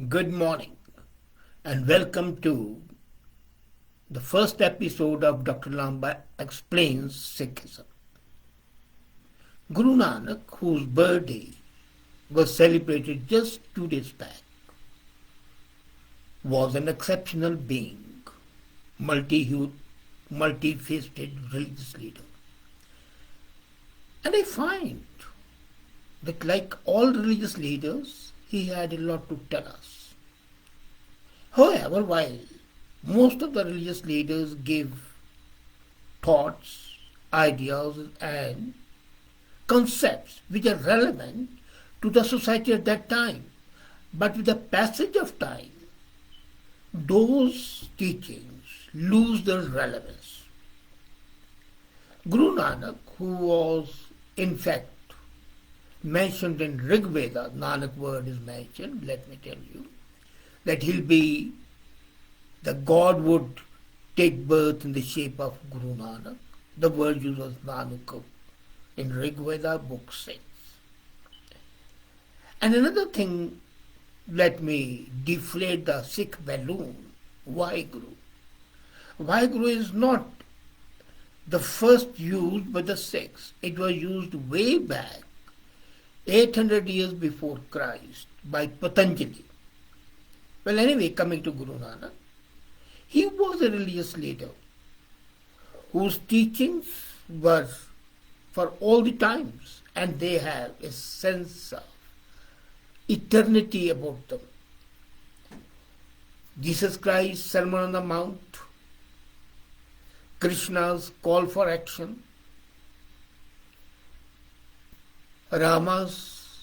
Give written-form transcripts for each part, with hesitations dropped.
Good morning and welcome to the first episode of Dr. Lamba Explains Sikhism. Guru Nanak, whose birthday was celebrated just 2 days back, was an exceptional being, multi-hued, multi-faceted religious leader. And I find that like all religious leaders, he had a lot to tell us. However, while most of the religious leaders give thoughts, ideas, and concepts which are relevant to the society at that time, but with the passage of time, those teachings lose their relevance. Guru Nanak, who was in fact mentioned in Rig Veda, Nanak word is mentioned, let me tell you, that the God would take birth in the shape of Guru Nanak. The word used was Nanak in Rig Veda, book 6. And another thing, let me deflate the Sikh balloon. Why Guru? Why Guru is not the first used by the Sikhs. It was used way back 800 years before Christ by Patanjali. Well, anyway, coming to Guru Nanak, he was a religious leader whose teachings were for all the times, and they have a sense of eternity about them. Jesus Christ's Sermon on the Mount, Krishna's call for action, Rama's,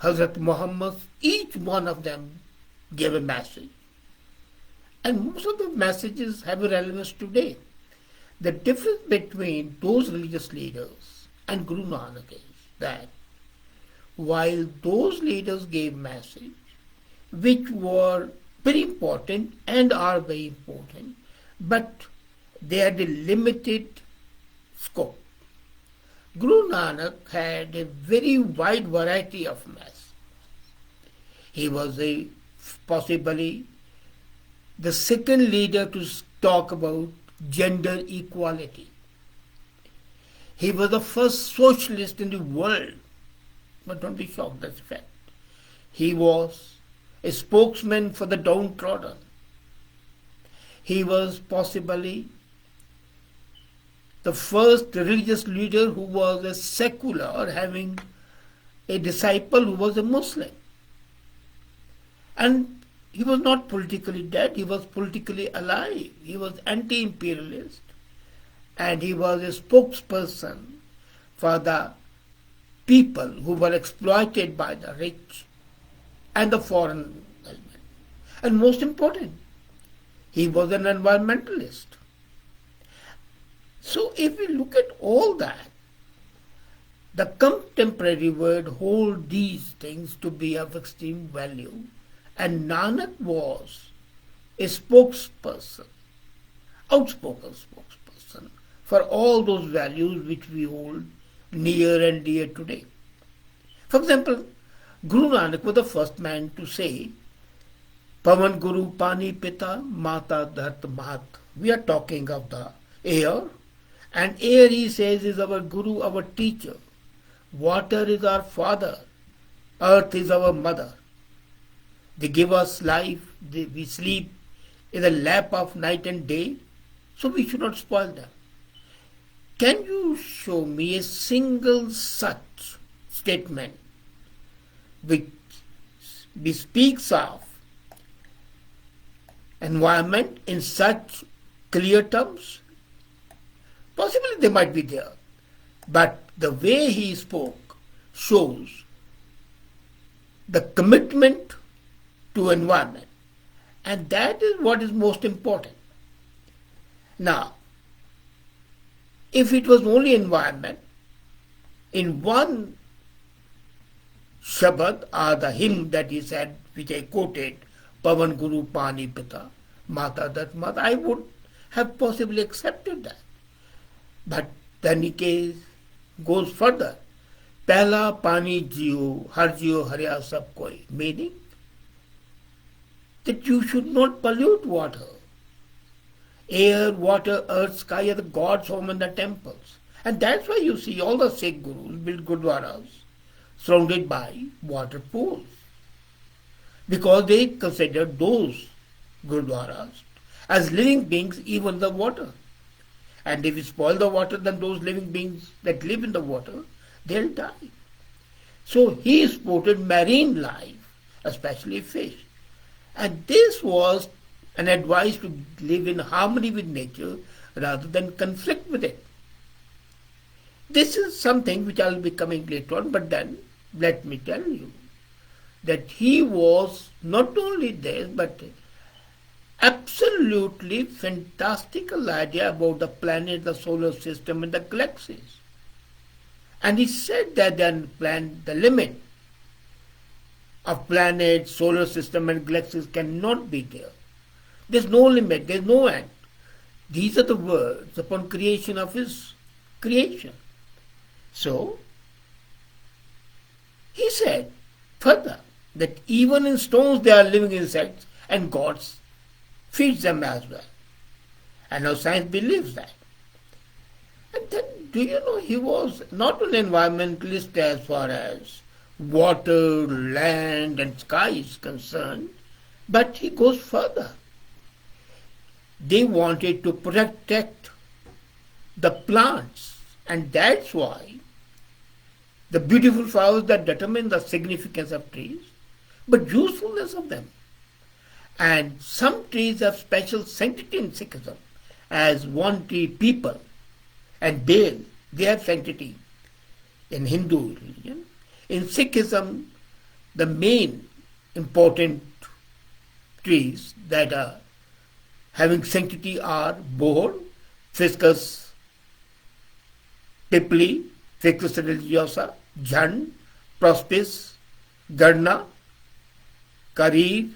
Hazrat Muhammad's, each one of them gave a message. And most of the messages have a relevance today. The difference between those religious leaders and Guru Nanak is that while those leaders gave messages which were very important and are very important, but they had a limited scope. Guru Nanak had a very wide variety of messages. He was possibly the second leader to talk about gender equality. He was the first socialist in the world. But don't be shocked, that's a fact. He was a spokesman for the downtrodden. He was possibly the first religious leader who was a secular, having a disciple who was a Muslim. And he was not politically dead, he was politically alive. He was anti-imperialist and he was a spokesperson for the people who were exploited by the rich and the foreign element. And most important, he was an environmentalist. So if we look at all that, the contemporary world holds these things to be of extreme value, and Nanak was a spokesperson, outspoken spokesperson for all those values which we hold near and dear today. For example, Guru Nanak was the first man to say, Pavan Guru Pani Pita Mata Dhat Mahat. We are talking of the air, and air, he says, is our Guru, our teacher. Water is our father. Earth is our mother. They give us life. We sleep in the lap of night and day, so we should not spoil them. Can you show me a single such statement which speaks of environment in such clear terms? Possibly they might be there, but the way he spoke shows the commitment to environment, and that is what is most important. Now, if it was only environment, in one Shabad or the hymn that he said, which I quoted, Pavan Guru Pani Pita Mata Dat Mata, I would have possibly accepted that. But then he goes further. Pehla pani jiyo, har jiyo harya sab koi. Meaning, that you should not pollute water. Air, water, earth, sky are the God's home and the temples. And that's why you see all the Sikh gurus build gurdwaras surrounded by water pools. Because they considered those gurdwaras as living beings, even the water. And if you spoil the water, then those living beings that live in the water, they'll die. So he supported marine life, especially fish. And this was an advice to live in harmony with nature rather than conflict with it. This is something which I'll be coming later on, but then let me tell you that he was not only this, but absolutely fantastical idea about the planet, the solar system, and the galaxies. And he said that then the limit of planets, solar system, and galaxies cannot be there. There's no limit, there's no end. These are the words upon creation of his creation. So, he said further that even in stones there are living insects and God feeds them as well. And now science believes that. And then, do you know, he was not an environmentalist as far as water, land, and sky is concerned, but he goes further. They wanted to protect the plants, and that's why the beautiful flowers that determine the significance of trees, but usefulness of them. And some trees have special sanctity in Sikhism, as one tree, people, and bale, they have sanctity in Hindu religion. In Sikhism, the main important trees that are having sanctity are bohr, ficus pipli, ficus religiosa, jhand, prospis, garna, karir,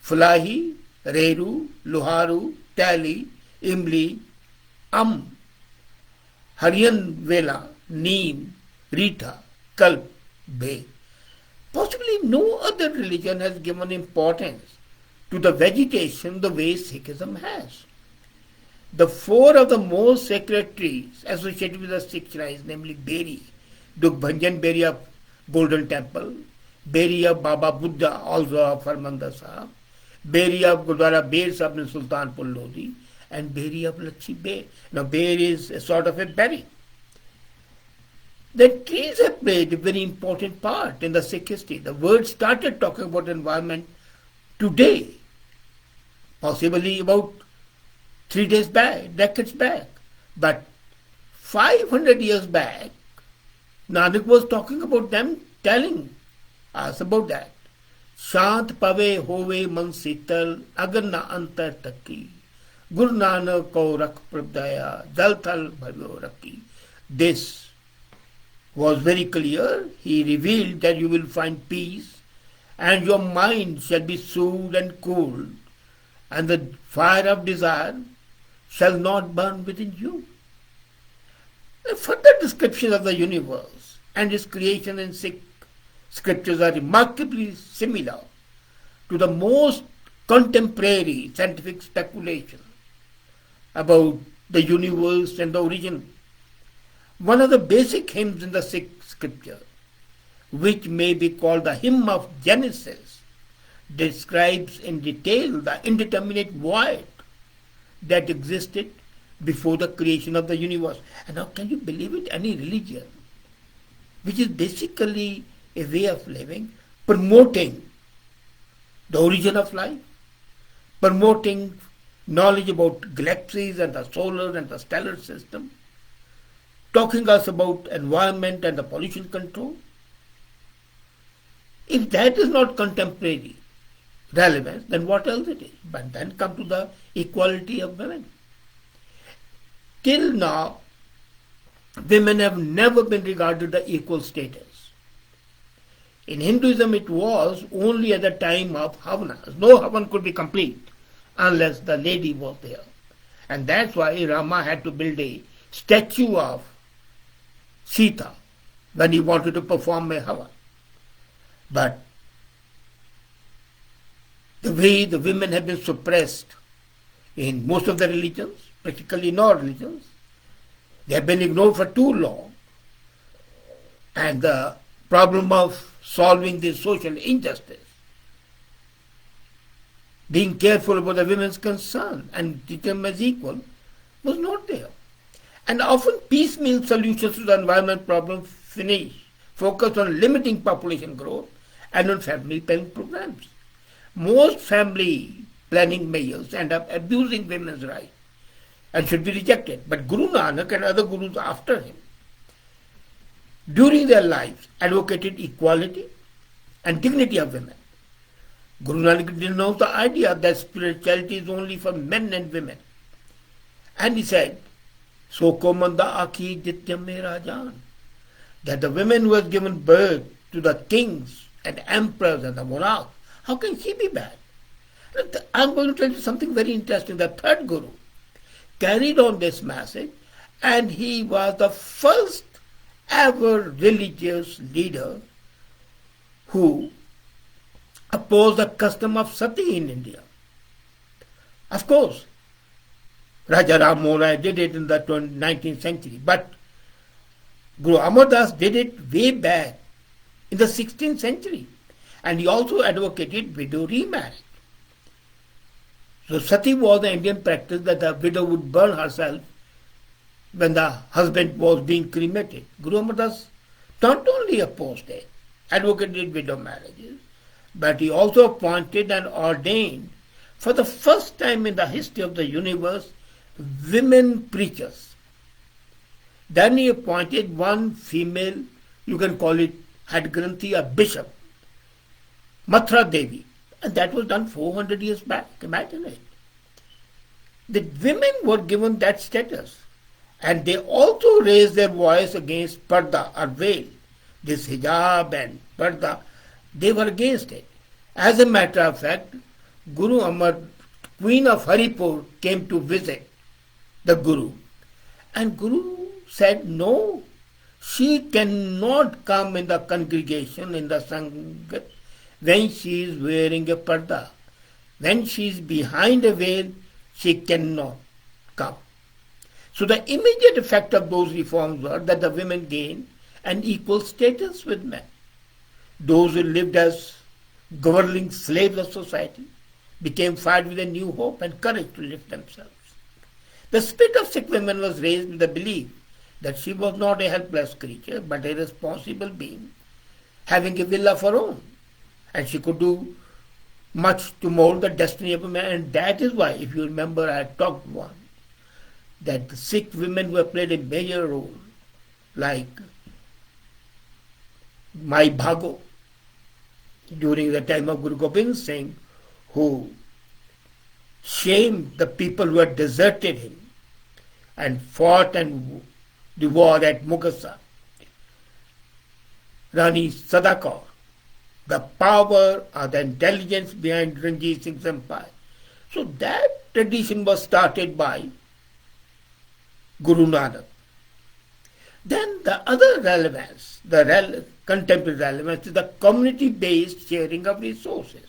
fulahi, reru, luharu, tali, imli, Hariyan Vela, Neem, Rita, Kalp, Bay. Possibly no other religion has given importance to the vegetation the way Sikhism has. The four of the most sacred trees associated with the Sikh shrines, namely Beri, Dukhbhanjan Beri of Golden Temple, Beri of Baba Buddha, also of Harmandir Sahib, Beri of Gurdwara Bear Sahib in Sultanpur Lodi, and Beri of Lakshmi Bay. Now, Bear is a sort of a berry. The trees have played a very important part in the Sikh history. The world started talking about environment today, possibly about 3 days back, decades back. But 500 years back, Nanak was talking about them, telling us about that. Shant pave hove man sital, agar na antar taki. Guru Nanak ko rakh prabdaya, jal thal bhayo rakhi. This was very clear. He revealed that you will find peace and your mind shall be soothed and cooled, and the fire of desire shall not burn within you. A further description of the universe and its creation in Sikh scriptures are remarkably similar to the most contemporary scientific speculation about the universe and the origin. One of the basic hymns in the Sikh scripture, which may be called the hymn of Genesis, describes in detail the indeterminate void that existed before the creation of the universe. And now can you believe it? Any religion, which is basically a way of living, promoting the origin of life, promoting knowledge about galaxies and the solar and the stellar system, talking us about environment and the pollution control. If that is not contemporary relevance, then what else it is? But then come to the equality of women. Till now, women have never been regarded the equal status. In Hinduism, it was only at the time of Havanas. No Havan could be complete unless the lady was there. And that's why Rama had to build a statue of Sita when he wanted to perform a Havan. But the way the women have been suppressed in most of the religions, practically in all religions. They have been ignored for too long. And the problem of solving this social injustice, being careful about the women's concern and treat them as equal, was not there. And often piecemeal solutions to the environment problem focus on limiting population growth and on family planning programs. Most family planning measures end up abusing women's rights and should be rejected. But Guru Nanak and other gurus after him, during their lives, advocated equality and dignity of women. Guru Nanak denounced the idea that spirituality is only for men and women. And he said, So komanda akhi dityam me rajan, that the woman who has given birth to the kings and emperors and the monarchs, how can she be bad? I'm going to tell you something very interesting. The third Guru carried on this message, and he was the first ever religious leader who opposed the custom of sati in India. Of course, Raja Ram Mohan Rai did it in the 19th century, but Guru Amar Das did it way back in the 16th century, and he also advocated widow remarriage. So sati was the Indian practice that the widow would burn herself when the husband was being cremated. Guru Amar Das not only opposed it, advocated widow marriages, but he also appointed and ordained, for the first time in the history of the universe, women preachers. Then he appointed one female, you can call it head granthi, a bishop, Mathura Devi. And that was done 400 years back. Imagine it. The women were given that status. And they also raised their voice against parda or veil. This hijab and parda, they were against it. As a matter of fact, Guru Amar, Queen of Haripur, came to visit the Guru. And Guru said, no, she cannot come in the congregation, in the Sangat, when she is wearing a parda. When she is behind a veil, she cannot come. So the immediate effect of those reforms were that the women gained an equal status with men. Those who lived as governing slaves of society became fired with a new hope and courage to lift themselves. The spirit of Sikh women was raised with the belief that she was not a helpless creature, but a responsible being, having a will of her own. And she could do much to mold the destiny of a man. And that is why, if you remember, I had talked once, that the Sikh women who have played a major role, like Mai Bhago, during the time of Guru Gobind Singh, who shamed the people who had deserted him and fought and the war at Mugasa. Rani Sadakaur, the power or the intelligence behind Ranjit Singh's empire. So that tradition was started by Guru Nanak. Then the other relevance, contemporary relevance, is the community-based sharing of resources.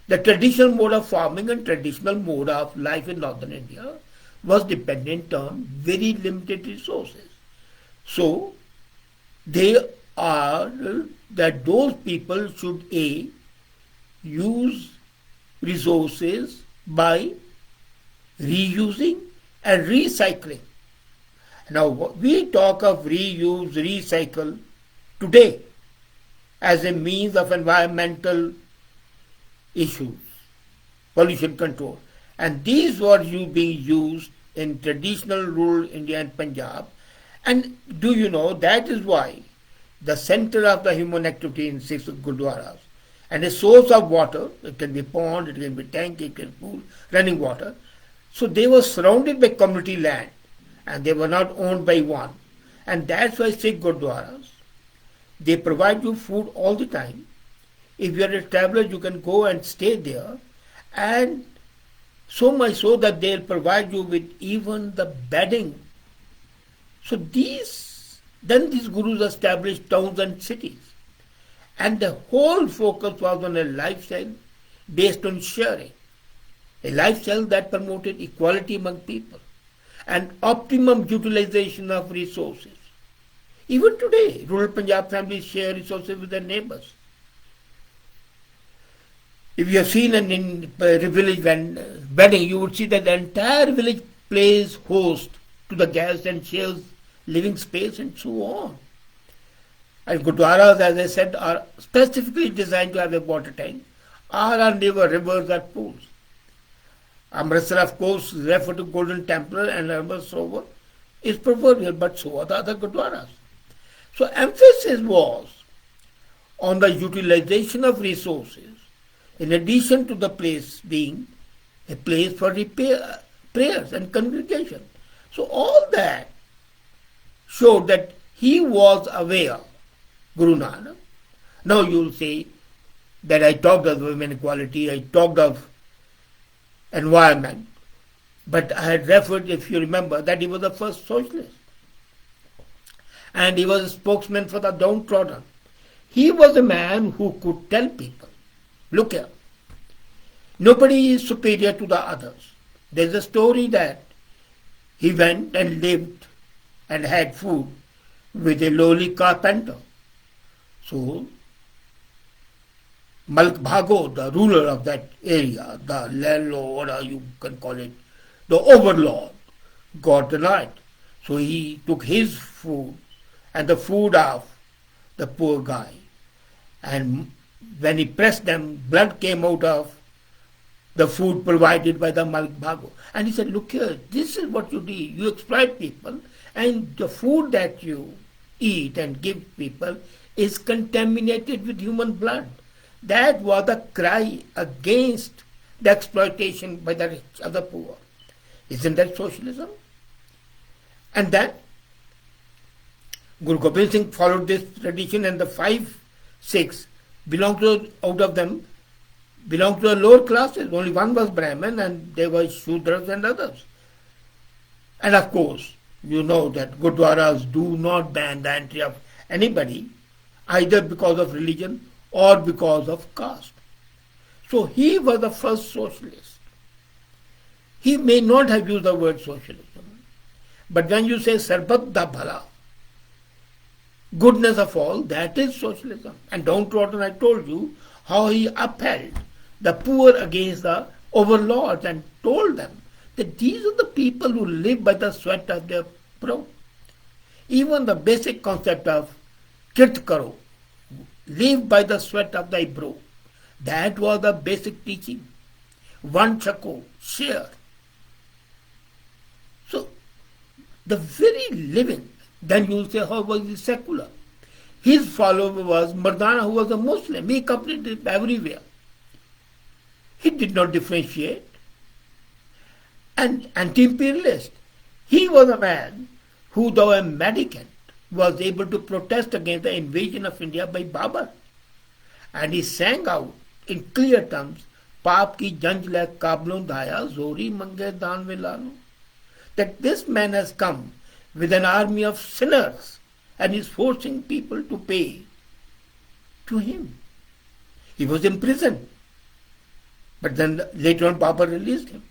The traditional mode of farming and traditional mode of life in northern India was dependent on very limited resources. So they are that those people should use resources by reusing and recycling. Now we talk of reuse, recycle today as a means of environmental issues, pollution control. And these were being used in traditional rural India and Punjab. And do you know, that is why the center of the human activity in 6 Gurdwaras and a source of water, it can be pond, it can be tank, it can be pool, running water. So they were surrounded by community land and they were not owned by one. And that's why 6 Gurdwaras, they provide you food all the time. If you are a traveler, you can go and stay there, and so much so that they'll provide you with even the bedding. So then these gurus established towns and cities. And the whole focus was on a lifestyle based on sharing, a lifestyle that promoted equality among people and optimum utilization of resources. Even today, rural Punjab families share resources with their neighbors. If you have seen in a village wedding, you would see that the entire village plays host to the guests and shares living space and so on. And gurdwaras, as I said, are specifically designed to have a water tank, or are near rivers or pools. Amritsar, of course, referred to Golden Temple and Amritsar is proverbial, but so are the other gurdwaras. So emphasis was on the utilization of resources, in addition to the place being a place for prayers and congregation. So all that showed that he was aware, Guru Nanak. Now you will say that I talked of women equality, I talked of environment, but I had referred, if you remember, that he was the first socialist. And he was a spokesman for the downtrodden. He was a man who could tell people, look here, nobody is superior to the others. There's a story that he went and lived and had food with a lowly carpenter. So, Malik Bhago, the ruler of that area, the landlord, or you can call it the overlord, got the night. So he took his food and the food of the poor guy. And when he pressed them, blood came out of the food provided by the Malik Bhago. And he said, look here, this is what you do. You exploit people, and the food that you eat and give people is contaminated with human blood. That was the cry against the exploitation by the rich of the poor. Isn't that socialism? And then Guru Gobind Singh followed this tradition, and the 5, 6 out of them belonged to the lower classes. Only one was Brahmin, and there were Shudras and others. And of course, you know that Gurdwaras do not ban the entry of anybody, either because of religion or because of caste. So he was the first socialist. He may not have used the word socialism, but when you say Sarbat da Bhala, goodness of all, that is socialism. And downtrodden, I told you how he upheld the poor against the overlords and told them that these are the people who live by the sweat of their brow. Even the basic concept of kirt karo, live by the sweat of thy brow, that was the basic teaching. One chako, share. So, the very living, then you will say, how was he secular? His follower was Mardana, who was a Muslim. He accompanied him everywhere. He did not differentiate. And anti-imperialist. He was a man who, though a mendicant, was able to protest against the invasion of India by Babur. And he sang out in clear terms, Paap ki janj le kablon daya, zori mange daan velano. That this man has come with an army of sinners and is forcing people to pay to him. He was imprisoned. But then later on Babur released him.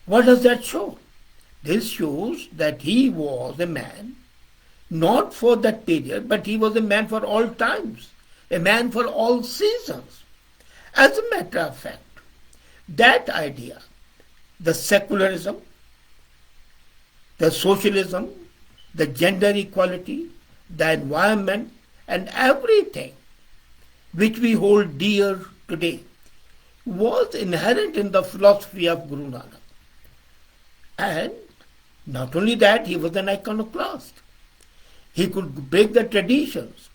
What does that show? This shows that he was a man, not for that period, but he was a man for all times, a man for all seasons. As a matter of fact, that idea, the secularism, the socialism, the gender equality, the environment, and everything which we hold dear today was inherent in the philosophy of Guru Nanak. And not only that, he was an iconoclast. He could break the traditions.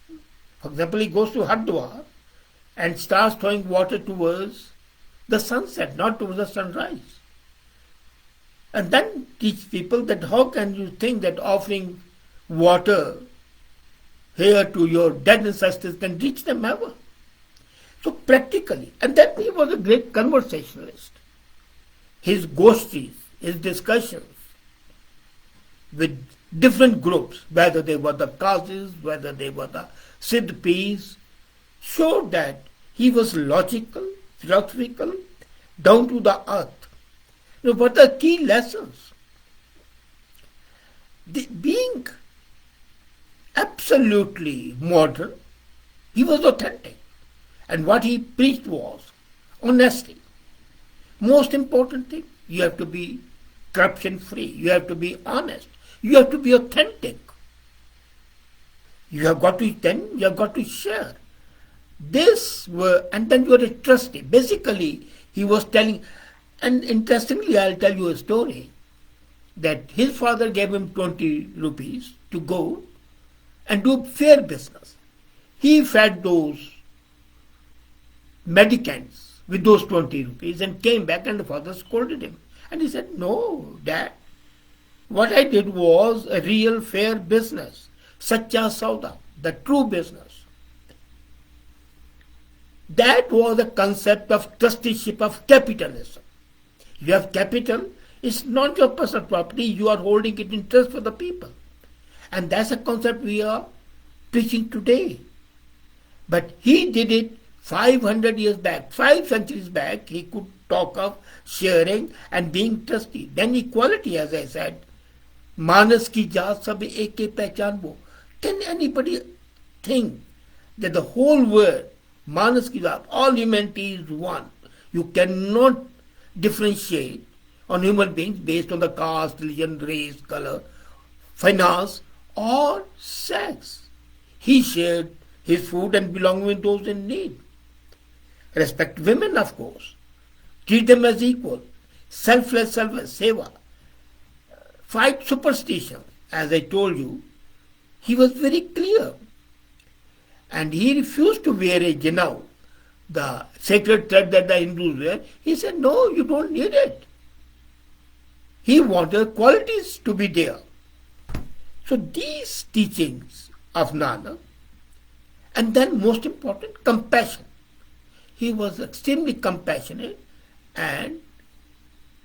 For example, he goes to Hardwar and starts throwing water towards the sunset, not towards the sunrise. And then teach people that how can you think that offering water here to your dead ancestors can reach them ever? So practically, and then he was a great conversationalist. His goshtis, his discussions with different groups, whether they were the Qazis, whether they were the Siddhpis, showed that He was logical, philosophical, down to the earth. What are the key lessons? Being absolutely modern, he was authentic. And what he preached was honesty. Most important thing, you have to be corruption free. You have to be honest. You have to be authentic. You have got to share. And then you are a trustee. Basically, he was telling, and interestingly, I'll tell you a story, that his father gave him 20 rupees to go and do fair business. He fed those mendicants with those 20 rupees and came back, and the father scolded him. And he said, "No, Dad, what I did was a real fair business. Sacha Sauda, the true business." That was the concept of trusteeship of capitalism. You have capital, it's not your personal property, you are holding it in trust for the people. And that's a concept we are preaching today. But he did it 500 years back, 5 centuries back. He could talk of sharing and being trustee. Then equality, as I said. Manas ki jaat sab ek ke pehchan wo. Can anybody think that the whole world, Manas ki jaat, all humanity is one? You cannot differentiate on human beings based on the caste, religion, race, color, finance, or sex. He shared his food and belonged with those in need. Respect women, of course. Treat them as equal. Selfless seva. Fight superstition. As I told you, he was very clear. And he refused to wear a janau, the sacred thread that the Hindus wear. He said, "No, you don't need it." He wanted qualities to be there. So these teachings of Nanak, and then most important, compassion. He was extremely compassionate, and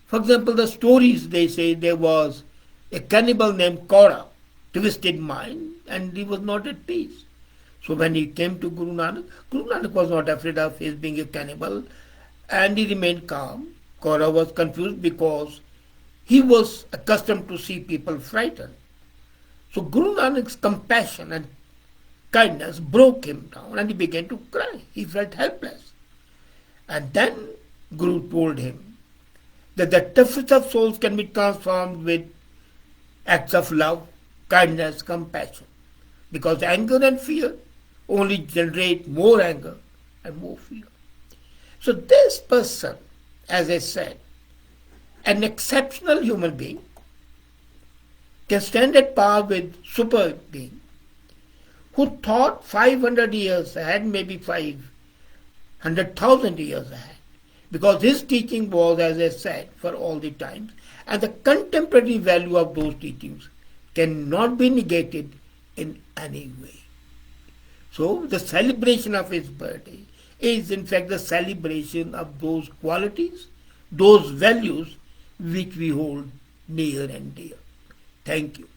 for example, the stories, they say there was a cannibal named Kaura, twisted mind, and he was not at peace. So when he came to Guru Nanak was not afraid of his being a cannibal, and he remained calm. Kaura was confused because he was accustomed to see people frightened. So Guru Nanak's compassion and kindness broke him down, and he began to cry. He felt helpless. And then Guru told him that the toughest of souls can be transformed with acts of love, kindness, compassion. Because anger and fear only generate more anger and more fear. So this person, as I said, an exceptional human being, can stand at par with super being, who thought 500 years ahead, maybe 500,000 years ahead. Because his teaching was, as I said, for all the times, and the contemporary value of those teachings cannot be negated in any way. So the celebration of his birthday is in fact the celebration of those qualities, those values which we hold near and dear. Thank you.